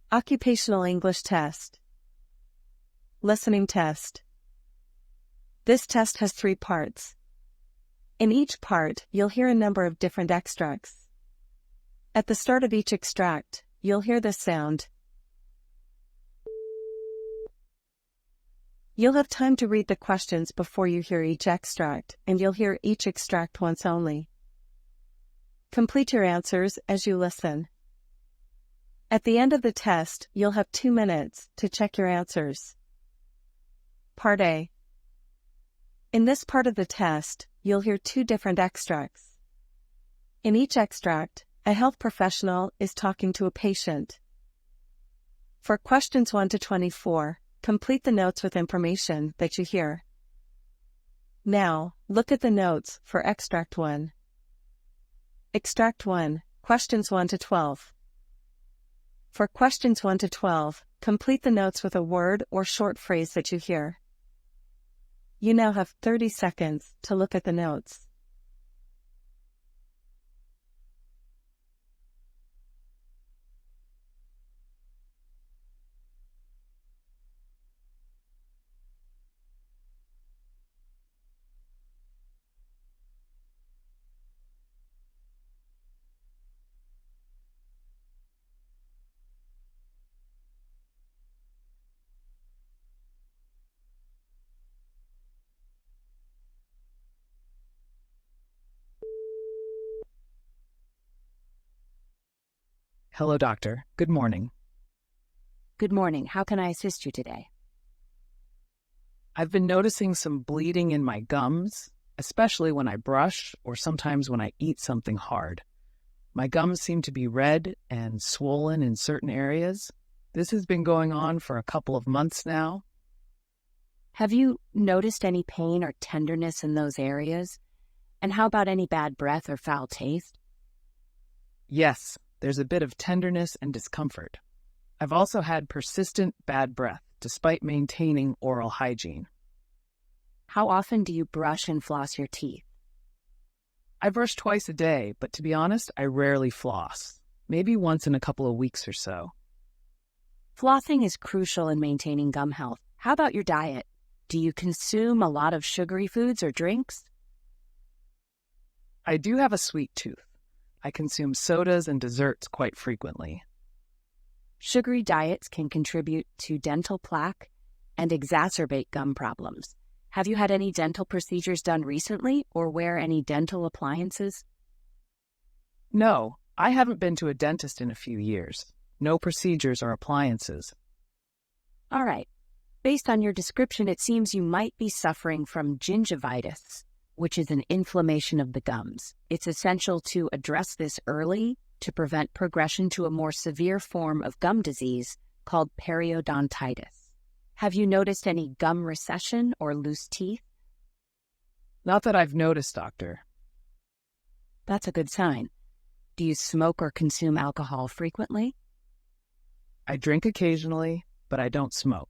Occupational English Test. Listening Test. This test has 3 parts. In each part, you'll hear a number of different extracts. At the start of each extract, you'll hear this sound. You'll have time to read the questions before you hear each extract, and you'll hear each extract once only. Complete your answers as you listen. At the end of the test, you'll have 2 minutes to check your answers. Part A. In this part of the test, you'll hear 2 different extracts. In each extract, a health professional is talking to a patient. For questions 1 to 24, complete the notes with information that you hear. Now, look at the notes for Extract 1. Extract 1, questions 1 to 12. For questions 1 to 12, complete the notes with a word or short phrase that you hear. You now have 30 seconds to look at the notes. Hello, doctor. Good morning. Good morning. How can I assist you today? I've been noticing some bleeding in my gums, especially when I brush or sometimes when I eat something hard. My gums seem to be red and swollen in certain areas. This has been going on for a couple of months now. Have you noticed any pain or tenderness in those areas? And how about any bad breath or foul taste? Yes, there's a bit of tenderness and discomfort. I've also had persistent bad breath despite maintaining oral hygiene. How often do you brush and floss your teeth? I brush twice a day, but to be honest, I rarely floss. Maybe once in a couple of weeks or so. Flossing is crucial in maintaining gum health. How about your diet? Do you consume a lot of sugary foods or drinks? I do have a sweet tooth. I consume sodas and desserts quite frequently. Sugary diets can contribute to dental plaque and exacerbate gum problems. Have you had any dental procedures done recently or wear any dental appliances? No, I haven't been to a dentist in a few years. No procedures or appliances. All right. Based on your description, it seems you might be suffering from gingivitis, which is an inflammation of the gums. It's essential to address this early to prevent progression to a more severe form of gum disease called periodontitis. Have you noticed any gum recession or loose teeth? Not that I've noticed, doctor. That's a good sign. Do you smoke or consume alcohol frequently? I drink occasionally, but I don't smoke.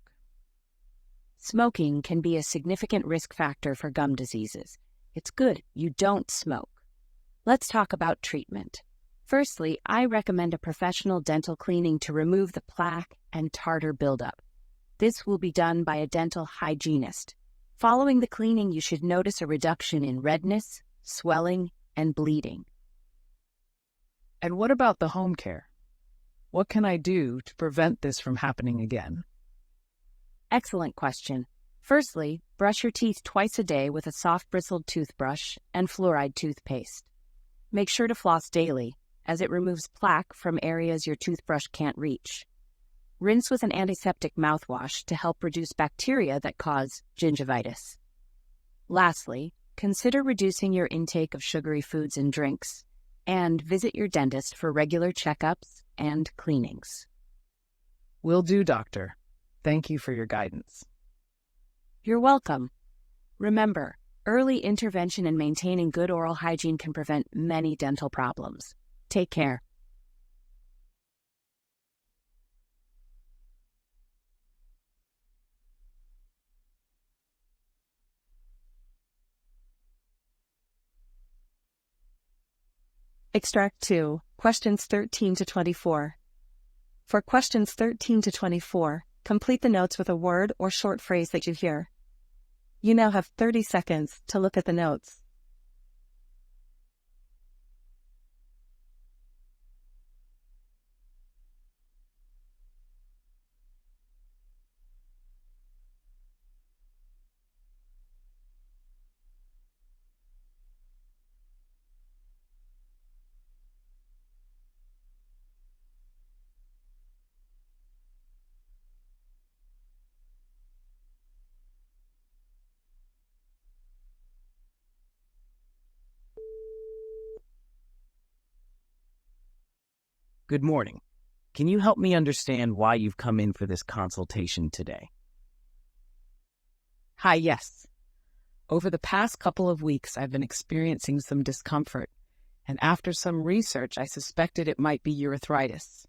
Smoking can be a significant risk factor for gum diseases. It's good you don't smoke. Let's talk about treatment. Firstly, I recommend a professional dental cleaning to remove the plaque and tartar buildup. This will be done by a dental hygienist. Following the cleaning, you should notice a reduction in redness, swelling, and bleeding. And what about the home care? What can I do to prevent this from happening again? Excellent question. Firstly, brush your teeth twice a day with a soft bristled toothbrush and fluoride toothpaste. Make sure to floss daily, as it removes plaque from areas your toothbrush can't reach. Rinse with an antiseptic mouthwash to help reduce bacteria that cause gingivitis. Lastly, consider reducing your intake of sugary foods and drinks, and visit your dentist for regular checkups and cleanings. Will do, doctor. Thank you for your guidance. You're welcome. Remember, early intervention and maintaining good oral hygiene can prevent many dental problems. Take care. Extract 2, questions 13 to 24. For questions 13 to 24, complete the notes with a word or short phrase that you hear. You now have 30 seconds to look at the notes. Good morning. Can you help me understand why you've come in for this consultation today? Hi, yes. Over the past couple of weeks, I've been experiencing some discomfort, and after some research, I suspected it might be urethritis.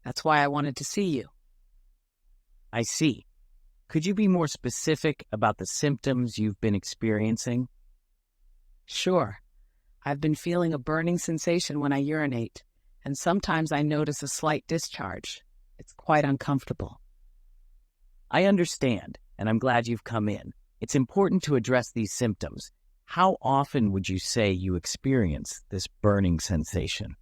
That's why I wanted to see you. I see. Could you be more specific about the symptoms you've been experiencing? Sure. I've been feeling a burning sensation when I urinate, and sometimes I notice a slight discharge. It's quite uncomfortable. I understand, and I'm glad you've come in. It's important to address these symptoms. How often would you say you experience this burning sensation?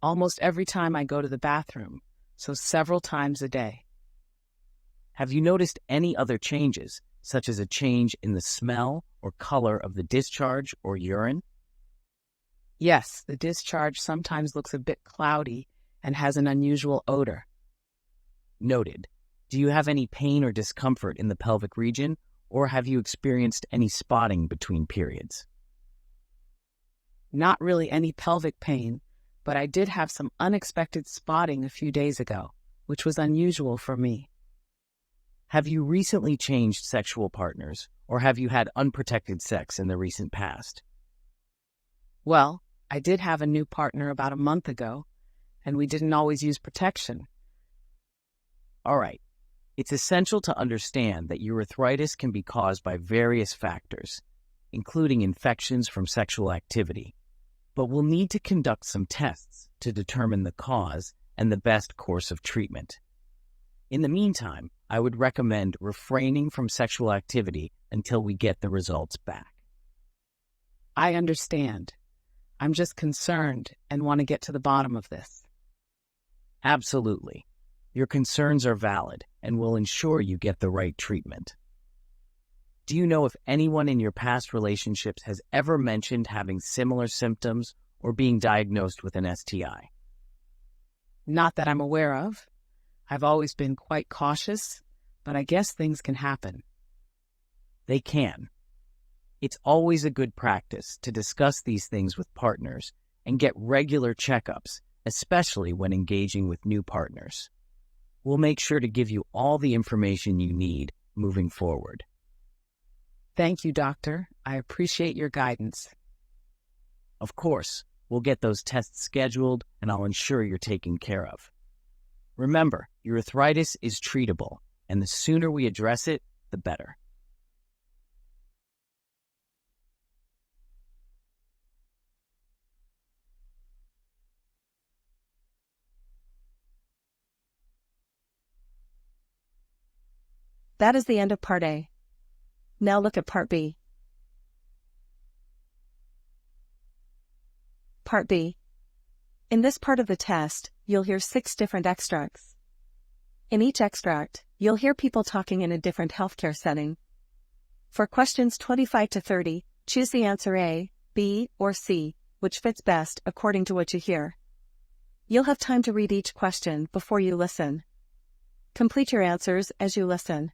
Almost every time I go to the bathroom, so several times a day. Have you noticed any other changes, such as a change in the smell or color of the discharge or urine? Yes, the discharge sometimes looks a bit cloudy and has an unusual odor. Noted. Do you have any pain or discomfort in the pelvic region, or have you experienced any spotting between periods? Not really any pelvic pain, but I did have some unexpected spotting a few days ago, which was unusual for me. Have you recently changed sexual partners, or have you had unprotected sex in the recent past? Well, I did have a new partner about a month ago, and we didn't always use protection. All right. It's essential to understand that urethritis can be caused by various factors, including infections from sexual activity, but we'll need to conduct some tests to determine the cause and the best course of treatment. In the meantime, I would recommend refraining from sexual activity until we get the results back. I understand. I'm just concerned and want to get to the bottom of this. Absolutely. Your concerns are valid and will ensure you get the right treatment. Do you know if anyone in your past relationships has ever mentioned having similar symptoms or being diagnosed with an STI? Not that I'm aware of. I've always been quite cautious, but I guess things can happen. They can. It's always a good practice to discuss these things with partners and get regular checkups, especially when engaging with new partners. We'll make sure to give you all the information you need moving forward. Thank you, doctor. I appreciate your guidance. Of course, we'll get those tests scheduled and I'll ensure you're taken care of. Remember, urethritis is treatable, and the sooner we address it, the better. That is the end of Part A. Now look at Part B. Part B. In this part of the test, you'll hear 6 different extracts. In each extract, you'll hear people talking in a different healthcare setting. For questions 25 to 30, choose the answer A, B, or C, which fits best according to what you hear. You'll have time to read each question before you listen. Complete your answers as you listen.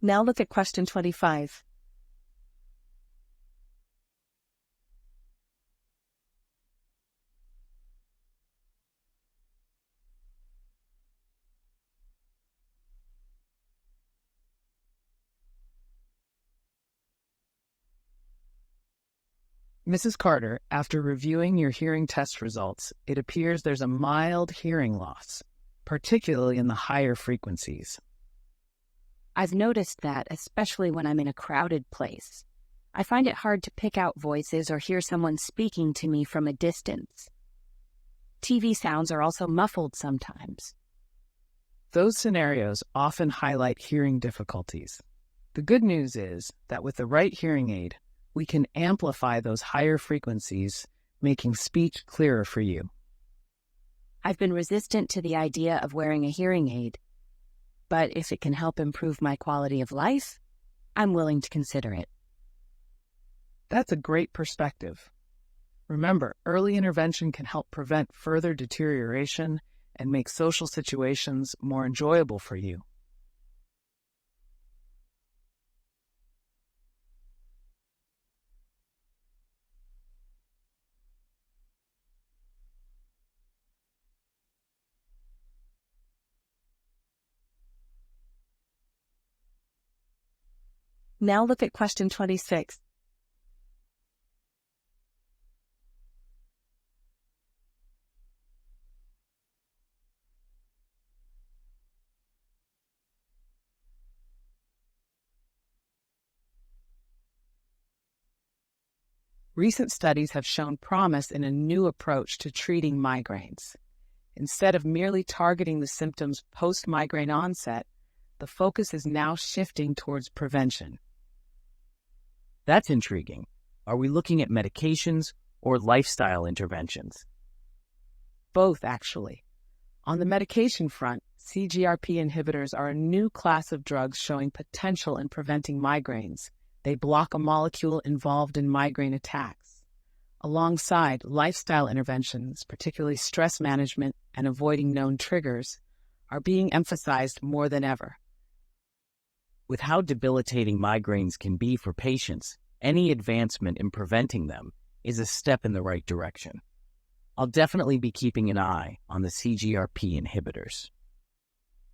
Now look at question 25. Mrs. Carter, after reviewing your hearing test results, it appears there's a mild hearing loss, particularly in the higher frequencies. I've noticed that, especially when I'm in a crowded place. I find it hard to pick out voices or hear someone speaking to me from a distance. TV sounds are also muffled sometimes. Those scenarios often highlight hearing difficulties. The good news is that with the right hearing aid, we can amplify those higher frequencies, making speech clearer for you. I've been resistant to the idea of wearing a hearing aid, but if it can help improve my quality of life, I'm willing to consider it. That's a great perspective. Remember, early intervention can help prevent further deterioration and make social situations more enjoyable for you. Now look at question 26. Recent studies have shown promise in a new approach to treating migraines. Instead of merely targeting the symptoms post-migraine onset, the focus is now shifting towards prevention. That's intriguing. Are we looking at medications or lifestyle interventions? Both, actually. On the medication front, CGRP inhibitors are a new class of drugs showing potential in preventing migraines. They block a molecule involved in migraine attacks. Alongside lifestyle interventions, particularly stress management and avoiding known triggers, are being emphasized more than ever. With how debilitating migraines can be for patients, any advancement in preventing them is a step in the right direction. I'll definitely be keeping an eye on the CGRP inhibitors.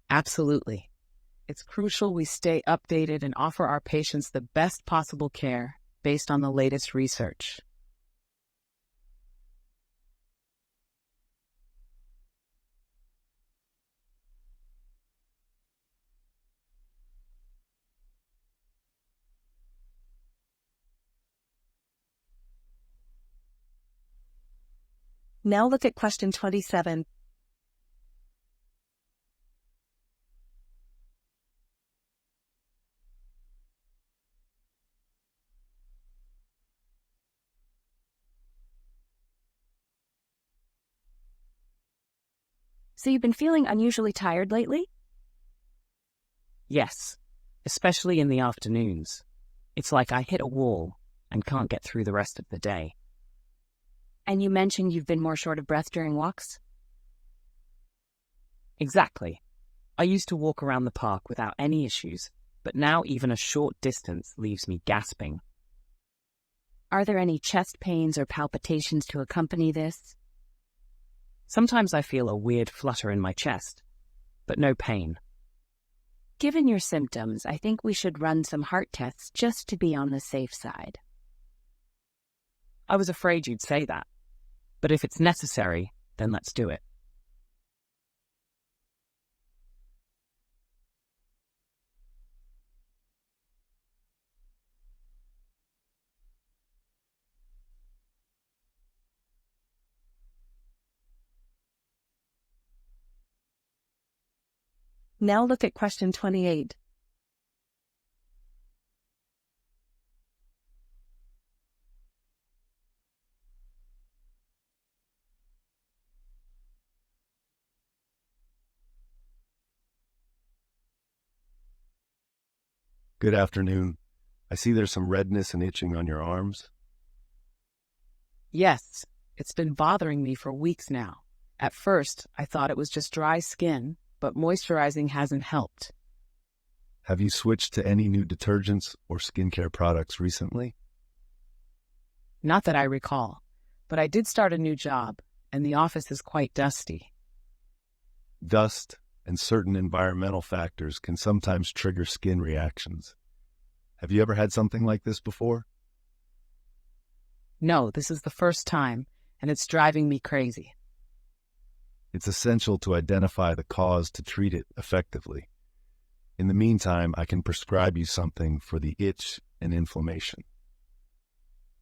Absolutely. It's crucial we stay updated and offer our patients the best possible care based on the latest research. Now look at question 27. So you've been feeling unusually tired lately? Yes, especially in the afternoons. It's like I hit a wall and can't get through the rest of the day. And you mentioned you've been more short of breath during walks? Exactly. I used to walk around the park without any issues, but now even a short distance leaves me gasping. Are there any chest pains or palpitations to accompany this? Sometimes I feel a weird flutter in my chest, but no pain. Given your symptoms, I think we should run some heart tests just to be on the safe side. I was afraid you'd say that, but if it's necessary, then let's do it. Now look at question 28. Good afternoon. I see there's some redness and itching on your arms. Yes, it's been bothering me for weeks now. At first, I thought it was just dry skin, but moisturizing hasn't helped. Have you switched to any new detergents or skincare products recently? Not that I recall, but I did start a new job, and the office is quite dusty. Dust and certain environmental factors can sometimes trigger skin reactions. Have you ever had something like this before? No, this is the first time, and it's driving me crazy. It's essential to identify the cause to treat it effectively. In the meantime, I can prescribe you something for the itch and inflammation.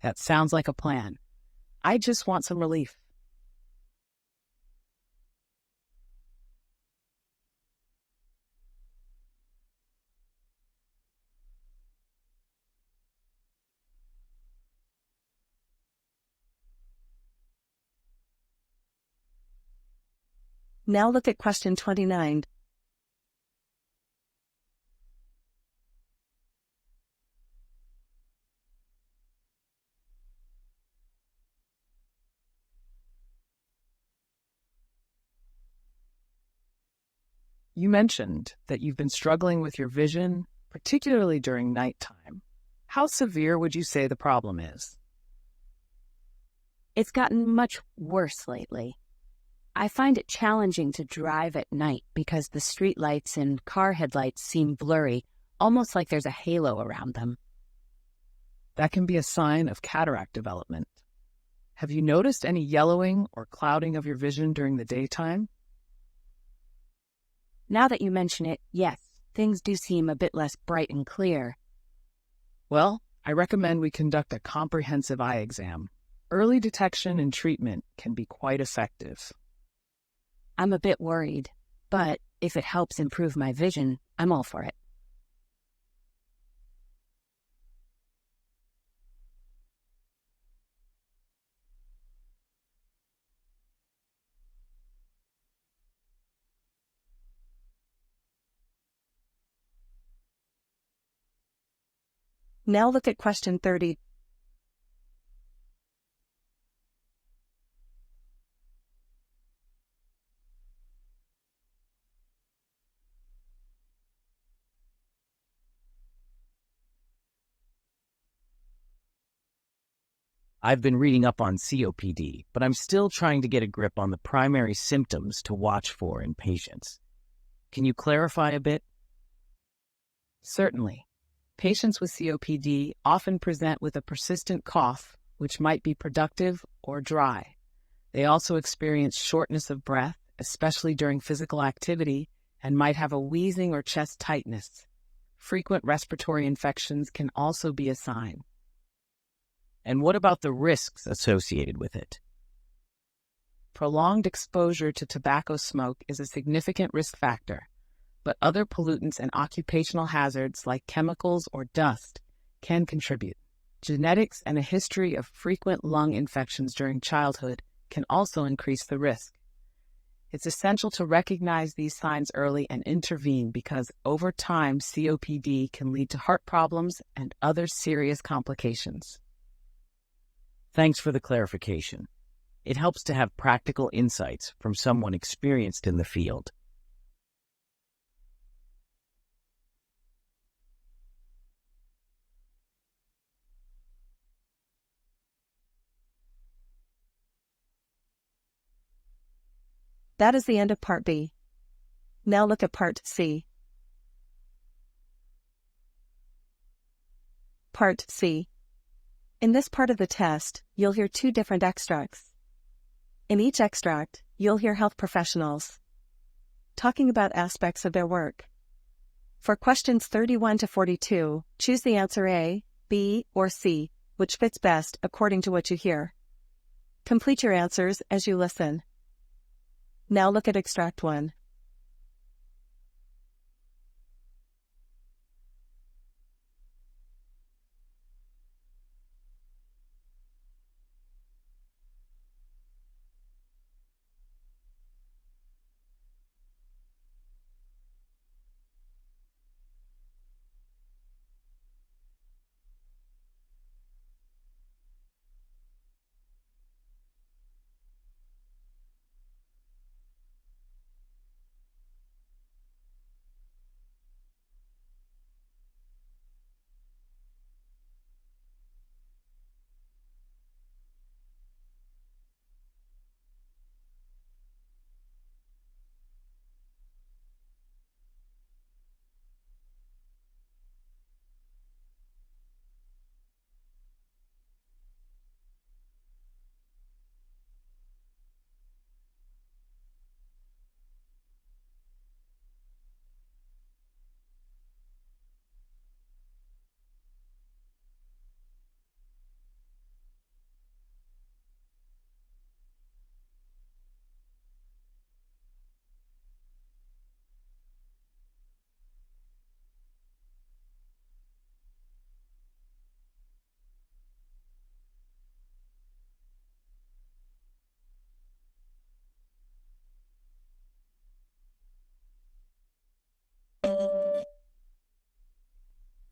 That sounds like a plan. I just want some relief. Now look at question 29. You mentioned that you've been struggling with your vision, particularly during nighttime. How severe would you say the problem is? It's gotten much worse lately. I find it challenging to drive at night because the streetlights and car headlights seem blurry, almost like there's a halo around them. That can be a sign of cataract development. Have you noticed any yellowing or clouding of your vision during the daytime? Now that you mention it, yes, things do seem a bit less bright and clear. Well, I recommend we conduct a comprehensive eye exam. Early detection and treatment can be quite effective. I'm a bit worried, but if it helps improve my vision, I'm all for it. Now look at question 30. I've been reading up on COPD, but I'm still trying to get a grip on the primary symptoms to watch for in patients. Can you clarify a bit? Certainly. Patients with COPD often present with a persistent cough, which might be productive or dry. They also experience shortness of breath, especially during physical activity, and might have a wheezing or chest tightness. Frequent respiratory infections can also be a sign. And what about the risks associated with it? Prolonged exposure to tobacco smoke is a significant risk factor, but other pollutants and occupational hazards like chemicals or dust can contribute. Genetics and a history of frequent lung infections during childhood can also increase the risk. It's essential to recognize these signs early and intervene because over time, COPD can lead to heart problems and other serious complications. Thanks for the clarification. It helps to have practical insights from someone experienced in the field. That is the end of Part B. Now look at Part C. Part C. In this part of the test, you'll hear two different extracts. In each extract, you'll hear health professionals talking about aspects of their work. For questions 31 to 42, choose the answer A, B, or C, which fits best according to what you hear. Complete your answers as you listen. Now look at Extract 1.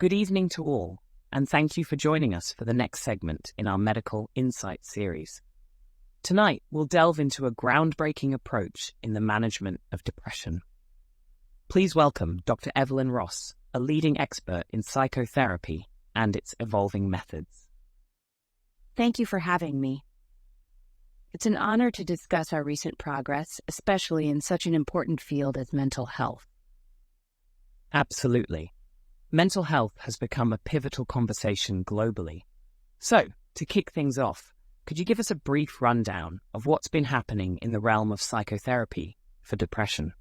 Good evening to all, and thank you for joining us for the next segment in our Medical Insight series. Tonight, we'll delve into a groundbreaking approach in the management of depression. Please welcome Dr. Evelyn Ross, a leading expert in psychotherapy and its evolving methods. Thank you for having me. It's an honor to discuss our recent progress, especially in such an important field as mental health. Absolutely. Mental health has become a pivotal conversation globally. So, to kick things off, could you give us a brief rundown of what's been happening in the realm of psychotherapy for depression?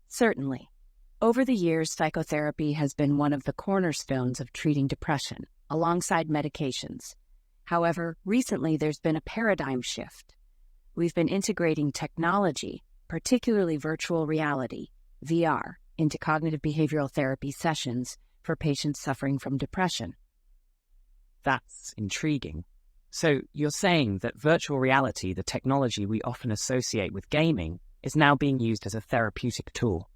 Certainly. Over the years, psychotherapy has been one of the cornerstones of treating depression, alongside medications. However, recently there's been a paradigm shift. We've been integrating technology, particularly virtual reality, VR, into cognitive behavioral therapy sessions for patients suffering from depression. That's intriguing. So you're saying that virtual reality, the technology we often associate with gaming, is now being used as a therapeutic tool?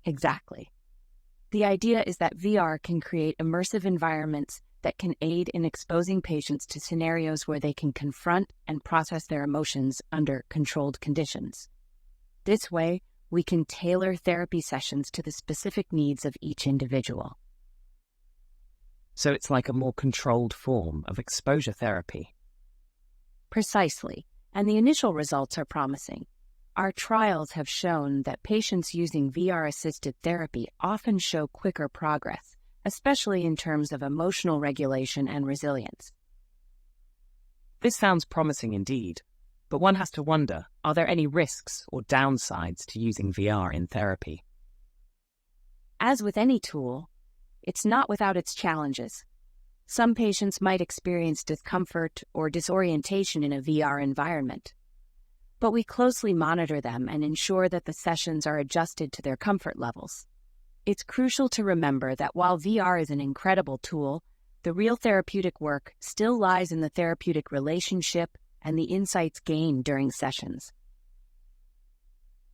Exactly. The idea is that VR can create immersive environments that can aid in exposing patients to scenarios where they can confront and process their emotions under controlled conditions. This way, we can tailor therapy sessions to the specific needs of each individual. So it's like a more controlled form of exposure therapy. Precisely, and the initial results are promising. Our trials have shown that patients using VR-assisted therapy often show quicker progress, especially in terms of emotional regulation and resilience. This sounds promising indeed, but one has to wonder, are there any risks or downsides to using VR in therapy? As with any tool, it's not without its challenges. Some patients might experience discomfort or disorientation in a VR environment, but we closely monitor them and ensure that the sessions are adjusted to their comfort levels. It's crucial to remember that while VR is an incredible tool, the real therapeutic work still lies in the therapeutic relationship and the insights gained during sessions.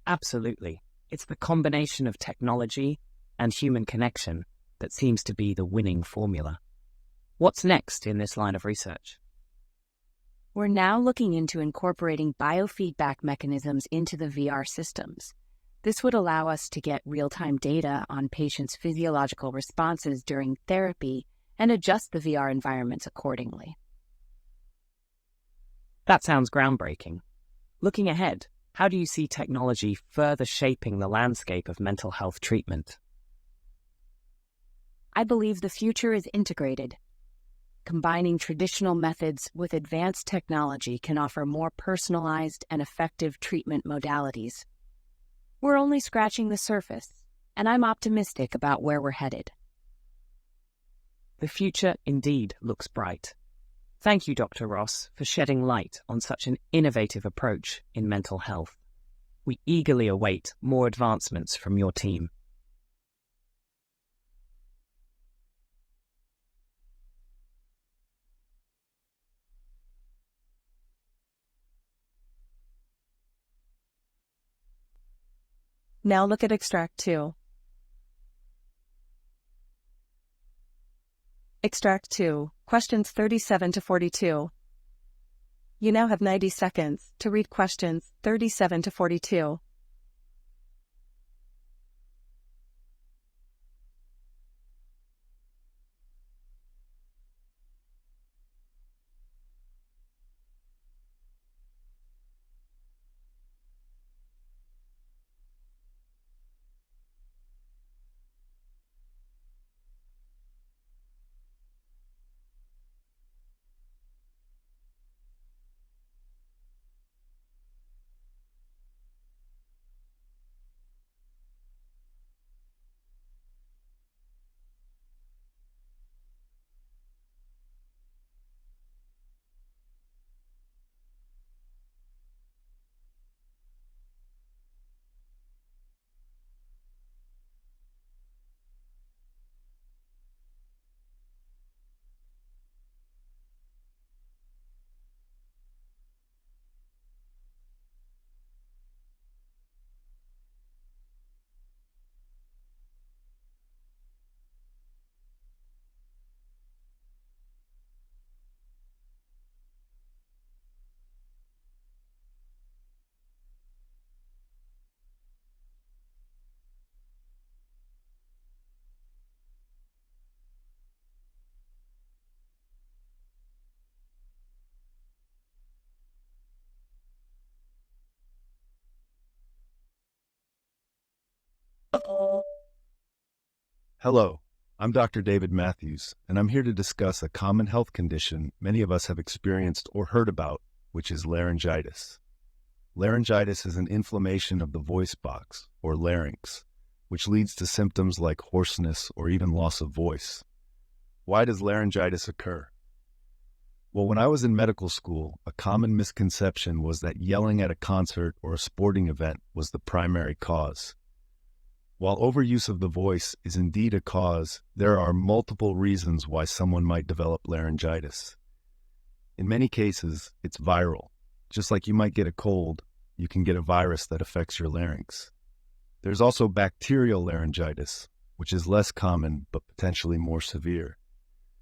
Absolutely. It's the combination of technology and human connection that seems to be the winning formula. What's next in this line of research? We're now looking into incorporating biofeedback mechanisms into the VR systems. This would allow us to get real-time data on patients' physiological responses during therapy and adjust the VR environments accordingly. That sounds groundbreaking. Looking ahead, how do you see technology further shaping the landscape of mental health treatment? I believe the future is integrated. Combining traditional methods with advanced technology can offer more personalized and effective treatment modalities. We're only scratching the surface, and I'm optimistic about where we're headed. The future indeed looks bright. Thank you, Dr. Ross, for shedding light on such an innovative approach in mental health. We eagerly await more advancements from your team. Now look at Extract 2. Extract 2, questions 37 to 42. You now have 90 seconds to read questions 37 to 42. Hello, I'm Dr. David Matthews, and I'm here to discuss a common health condition many of us have experienced or heard about, which is laryngitis. Laryngitis is an inflammation of the voice box, or larynx, which leads to symptoms like hoarseness or even loss of voice. Why does laryngitis occur? Well, when I was in medical school, a common misconception was that yelling at a concert or a sporting event was the primary cause. While overuse of the voice is indeed a cause, there are multiple reasons why someone might develop laryngitis. In many cases, it's viral. Just like you might get a cold, you can get a virus that affects your larynx. There's also bacterial laryngitis, which is less common but potentially more severe.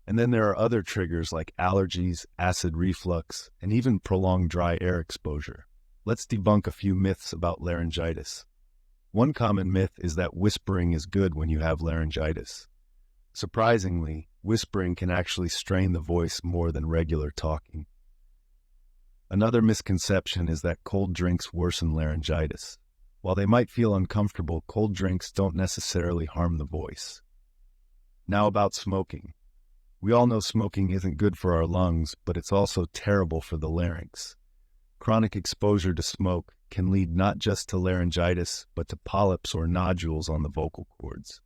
And then there are other triggers like allergies, acid reflux, and even prolonged dry air exposure. Let's debunk a few myths about laryngitis. One common myth is that whispering is good when you have laryngitis. Surprisingly, whispering can actually strain the voice more than regular talking. Another misconception is that cold drinks worsen laryngitis. While they might feel uncomfortable, cold drinks don't necessarily harm the voice. Now about smoking. We all know smoking isn't good for our lungs, but it's also terrible for the larynx. Chronic exposure to smoke can lead not just to laryngitis, but to polyps or nodules on the vocal cords.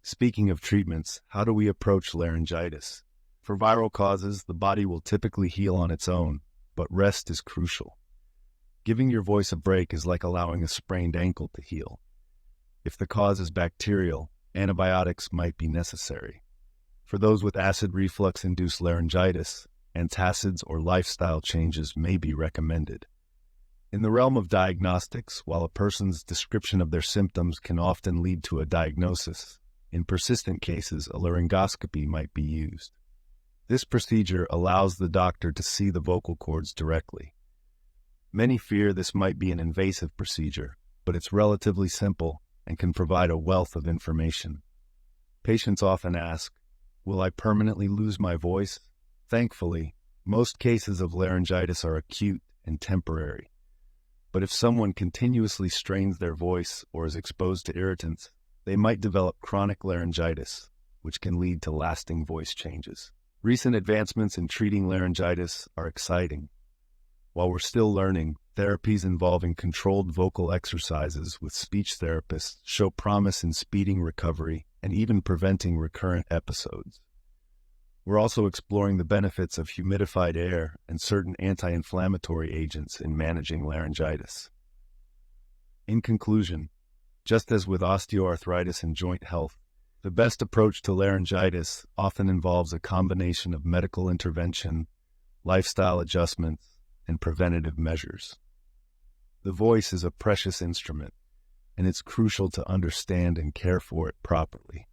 Speaking of treatments, how do we approach laryngitis? For viral causes, the body will typically heal on its own, but rest is crucial. Giving your voice a break is like allowing a sprained ankle to heal. If the cause is bacterial, antibiotics might be necessary. For those with acid reflux-induced laryngitis, antacids or lifestyle changes may be recommended. In the realm of diagnostics, while a person's description of their symptoms can often lead to a diagnosis, in persistent cases, a laryngoscopy might be used. This procedure allows the doctor to see the vocal cords directly. Many fear this might be an invasive procedure, but it's relatively simple and can provide a wealth of information. Patients often ask, "Will I permanently lose my voice?" Thankfully, most cases of laryngitis are acute and temporary. But if someone continuously strains their voice or is exposed to irritants, they might develop chronic laryngitis, which can lead to lasting voice changes. Recent advancements in treating laryngitis are exciting. While we're still learning, therapies involving controlled vocal exercises with speech therapists show promise in speeding recovery and even preventing recurrent episodes. We're also exploring the benefits of humidified air and certain anti-inflammatory agents in managing laryngitis. In conclusion, just as with osteoarthritis and joint health, the best approach to laryngitis often involves a combination of medical intervention, lifestyle adjustments, and preventative measures. The voice is a precious instrument, and it's crucial to understand and care for it properly.